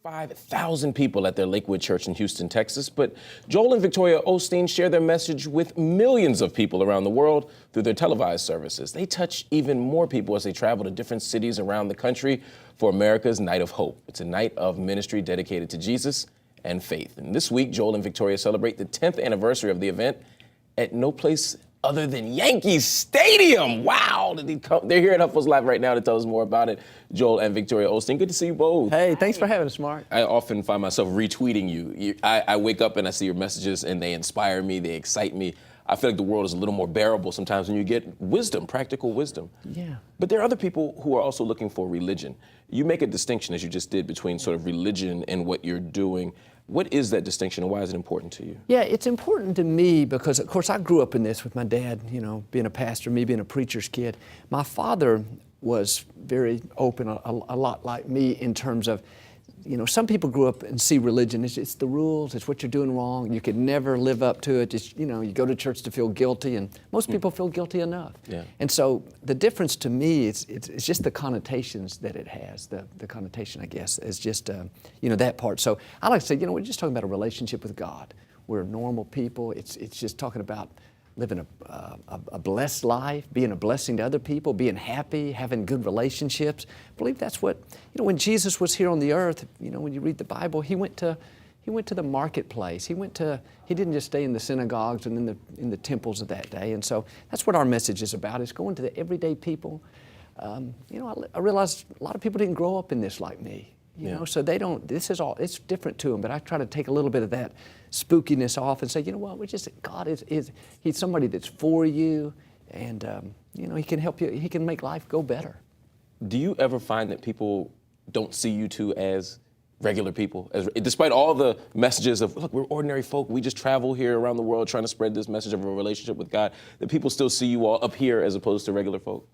5,000 people at their Lakewood church in Houston, Texas. But Joel and Victoria Osteen share their message with millions of people around the world through their televised services. They touch even more people as they travel to different cities around the country for America's Night of Hope. It's a night of ministry dedicated to Jesus and faith. And this week, Joel and Victoria celebrate the 10th anniversary of the event at no place other than Yankee Stadium. Wow, they're here at HuffPost Live right now to tell us more about it. Joel and Victoria Osteen, good to see you both. Hey, thanks for having us, Mark. I often find myself retweeting you. I wake up and I see your messages and they inspire me, they excite me. I feel like the world is a little more bearable sometimes when you get wisdom, practical wisdom. Yeah. But there are other people who are also looking for religion. You make a distinction, as you just did, between sort of religion and what you're doing. What is that distinction and why is it important to you? Yeah, it's important to me because, of course, I grew up in this with my dad, you know, being a pastor, me being a preacher's kid. My father was very open, a lot like me in terms of, you know, some people grew up and see religion, it's the rules, it's what you're doing wrong, you could never live up to it, it's, you know, you go to church to feel guilty, and most people feel guilty enough. Yeah. And so the difference to me, it's just the connotations that it has, the connotation, I guess, is just, you know, that part. So I like to say, you know, we're just talking about a relationship with God. We're normal people, it's just talking about living a blessed life, being a blessing to other people, being happy, having good relationships. I believe that's what, you know, when Jesus was here on the earth, you know, when you read the Bible, he went to the marketplace. He didn't just stay in the synagogues and in the temples of that day. And so that's what our message is about, is going to the everyday people. You know, I realized a lot of people didn't grow up in this like me. You know, so they don't, this is all, it's different to them, but I try to take a little bit of that spookiness off and say, you know what, God is He's somebody that's for you, and, you know, He can help you, He can make life go better. Do you ever find that people don't see you two as regular people? Despite all the messages of, look, we're ordinary folk, we just travel here around the world trying to spread this message of a relationship with God, that people still see you all up here as opposed to regular folk?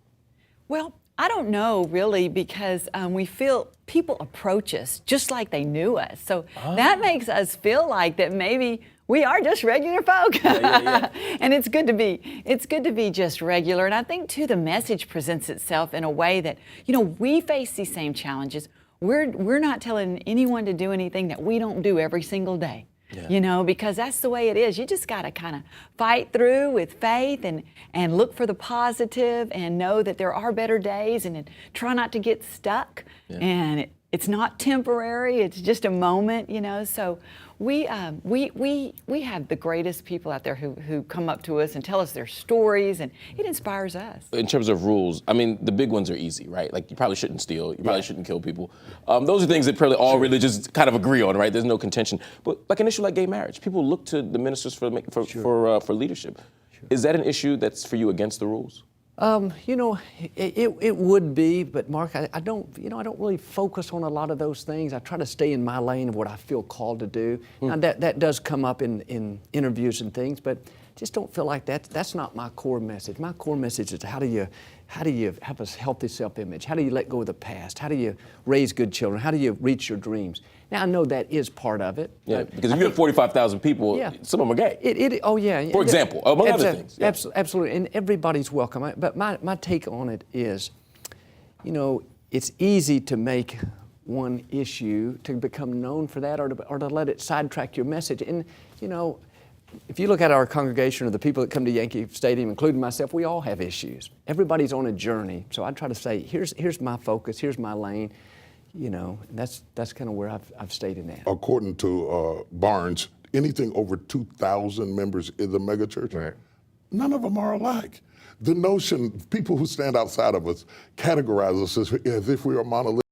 Well, I don't know really, because we feel people approach us just like they knew us. So that makes us feel like that maybe we are just regular folk. And it's good to be just regular. And I think too, the message presents itself in a way that, you know, we face these same challenges. We're not telling anyone to do anything that we don't do every single day. Yeah. You know, because that's the way it is. You just got to kind of fight through with faith and look for the positive and know that there are better days, and try not to get stuck. Yeah. And it's not temporary. It's just a moment, you know. So we have the greatest people out there who come up to us and tell us their stories, and it inspires us. In terms of rules, I mean, the big ones are easy, right? Like, you probably shouldn't steal, you probably shouldn't kill people. Those are things that probably all religions kind of agree on, right? There's no contention. But like an issue like gay marriage, people look to the ministers for leadership. Sure. Is that an issue that's for you against the rules? You know, it would be, but Mark, I don't really focus on a lot of those things. I try to stay in my lane of what I feel called to do. Now that does come up in interviews and things, but just don't feel like that's not my core message. My core message is how do you have a healthy self-image? How do you let go of the past? How do you raise good children? How do you reach your dreams? Now, I know that is part of it. Yeah, because if you have 45,000 people, some of them are gay. Oh, yeah. For example, among other things. Yeah. Absolutely, and everybody's welcome. But my take on it is, you know, it's easy to make one issue to become known for that, or to let it sidetrack your message. And, you know, if you look at our congregation or the people that come to Yankee Stadium, including myself, we all have issues. Everybody's on a journey. So I try to say, here's my focus, here's my lane. You know, that's kind of where I've stayed in that. According to Barnes, anything over 2,000 members is a megachurch. Right. None of them are alike. The notion, people who stand outside of us categorize us as if we are monolithic.